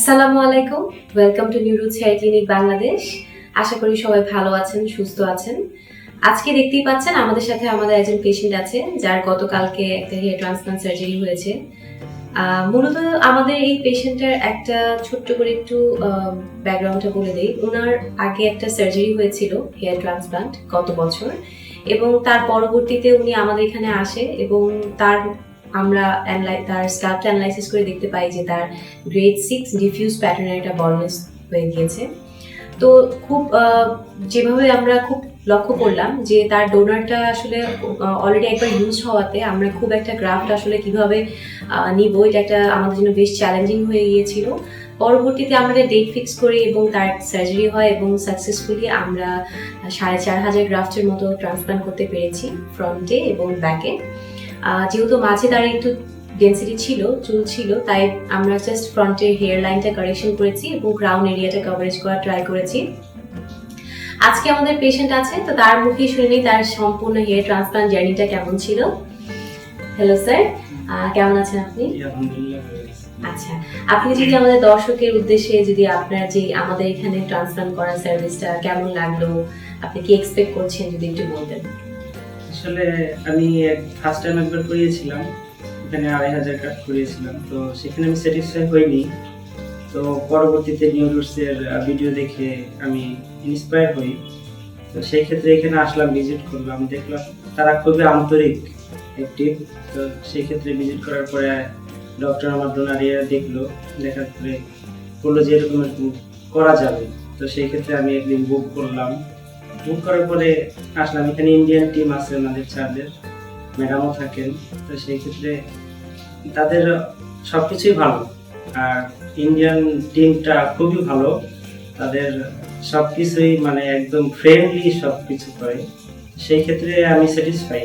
আসসালামু আলাইকুম, welcome to New Roots Hair Clinic Bangladesh. আশা করি সবাই ভালো আছেন, সুস্থ আছেন। আজকে দেখতেই পাচ্ছেন আমাদের সাথে আমাদের একজন পেশেন্ট আছে যার গতকালকে একটা হেয়ার ট্রান্সপ্লান্ট সার্জারি হয়েছে। মূলত আমাদের এই পেশেন্টের একটা ছোট্ট করে একটু ব্যাকগ্রাউন্ডটা বলে দিই। ওনার আগে একটা সার্জারি হয়েছিল হেয়ার ট্রান্সপ্লান্ট গত বছর, এবং তার পরবর্তীতে উনি আমাদের এখানে আসে এবং আমরা তার স্ক্যাল্পটা অ্যানালাইসিস করে দেখতে পাই যে তার গ্রেড 6 ডিফিউজ প্যাটার্নের একটা বলনেস হয়ে গিয়েছে। তো খুব যেভাবে আমরা খুব লক্ষ্য করলাম যে তার ডোনারটা আসলে অলরেডি একবার ইউজ হওয়াতে আমরা খুব একটা গ্রাফট আসলে কিভাবে নিব, এটা একটা আমাদের জন্য বেশ চ্যালেঞ্জিং হয়ে গিয়েছিল। পরবর্তীতে আমরা ডেট ফিক্স করি এবং তার সার্জারি হয় এবং সাকসেসফুলি আমরা 4500 গ্রাফটের মতো ট্রান্সপ্লান্ট করতে পেরেছি ফ্রন্টে এবং ব্যাকে। যেহেতু মাঝে তার একটু ডেন্সিটি ছিল, চুল ছিল, তাই আমরা জাস্ট ফ্রন্টের হেয়ার লাইনটা কারেকশন করেছি এবং ক্রাউন এরিয়াটা কভারেজ করার ট্রাই করেছি। আজকে আমাদের পেশেন্ট আছে, তো তার মুখে শুনে নিই তার সম্পূর্ণ হেয়ার ট্রান্সপ্লান্ট জার্নিটা কেমন ছিল। হ্যালো স্যার, কেমন আছেন আপনি? আচ্ছা, আপনি যদি আমাদের দর্শকের উদ্দেশ্যে যদি আপনার যে আমাদের এখানে ট্রান্সপ্লান্ট করার সার্ভিসটা কেমন লাগলো, আপনি কি এক্সপেক্ট করছেন যদি একটু বলতেন। আসলে আমি ফার্স্ট টাইম একবার করিয়েছিলাম, এখানে 2500 কাট করিয়েছিলাম, তো সেখানে আমি স্যাটিসফাই হইনি। তো পরবর্তীতে নিউ রুটসের ভিডিও দেখে আমি ইন্সপায়ার হই। তো সেই ক্ষেত্রে এখানে আসলাম, ভিজিট করলাম, দেখলাম তারা খুবই আন্তরিক, অ্যাক্টিভ। তো সেই ক্ষেত্রে ভিজিট করার পরে ডক্টর আমার ডোনারিয়া দেখলো, দেখার পরে বললো যে এরকম করা যাবে। তো সেই ক্ষেত্রে আমি একদিন বুক করলাম, বুক করার পরে আসলাম। এখানে ইন্ডিয়ান টিম আছে, ওনাদের চার্জের ম্যাডামও থাকেন। তো সেই ক্ষেত্রে তাদের সবকিছুই ভালো, আর ইন্ডিয়ান টিমটা খুবই ভালো। তাদের সবকিছুই মানে একদম ফ্রেন্ডলি সবকিছু করে, সেই ক্ষেত্রে আমি স্যাটিসফাই।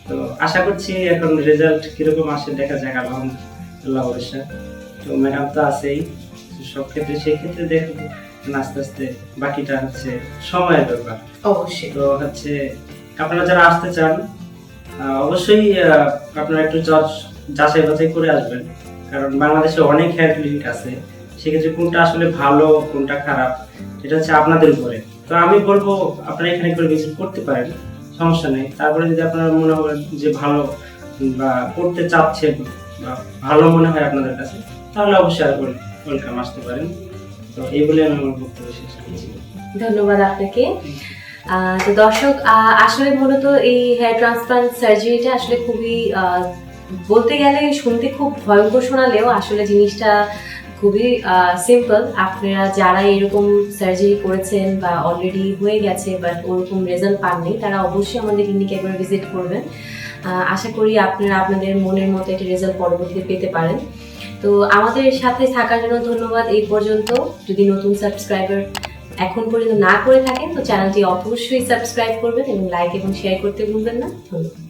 তো আশা করছি এখন রেজাল্ট কিরকম আসে দেখা যাক, আলহামদুলিল্লাহ ভরসা। তো ম্যাডাম তো আছেই সব ক্ষেত্রে, সেই ক্ষেত্রে দেখবো আস্তে আস্তে, বাকিটা হচ্ছে সময়ের ব্যাপার। অবশ্যই। তো হচ্ছে আপনারা যারা আসতে চান অবশ্যই আপনারা একটু যাচাই বাছাই করে আসবেন, কারণ বাংলাদেশে অনেক হেয়ার ক্লিনিক আছে। সেক্ষেত্রে কোনটা আসলে ভালো কোনটা খারাপ এটা হচ্ছে আপনাদের উপরে। তো আমি বলবো আপনারা এখানে একবার ভিজিট করতে পারেন, সমস্যা নেই। তারপরে যদি আপনারা মনে করেন যে ভালো বা করতে চাচ্ছেন বা ভালো মনে হয় আপনাদের কাছে, তাহলে অবশ্যই ওয়েলকাম, আসতে পারেন। তো এই বলে আমি আমার বক্তব্য শেষ করছি। ধন্যবাদ আপনাকে। তো দর্শক, আসলে মূলত এই হেয়ার ট্রান্সপ্লান্ট সার্জারিটা আসলে খুবই বলতে গেলে শুনতে খুব ভয়ঙ্কর শোনালেও আসলে জিনিসটা খুবই সিম্পল। আপনারা যারা এরকম সার্জারি করেছেন বা অলরেডি হয়ে গেছে বাট ওরকম রেজাল্ট পাননি, তারা অবশ্যই আমাদের ক্লিনিকে একবার ভিজিট করবেন। আশা করি আপনারা আপনাদের মনের মতো একটা রেজাল্ট পরবর্তীতে পেতে পারেন। তো আমাদের সাথে থাকার জন্য ধন্যবাদ। এই পর্যন্ত যদি নতুন সাবস্ক্রাইবার এখন পর্যন্ত না করে থাকেন তো চ্যানেলটি অবশ্যই সাবস্ক্রাইব করবেন এবং লাইক এবং শেয়ার করতে ভুলবেন না। ধন্যবাদ।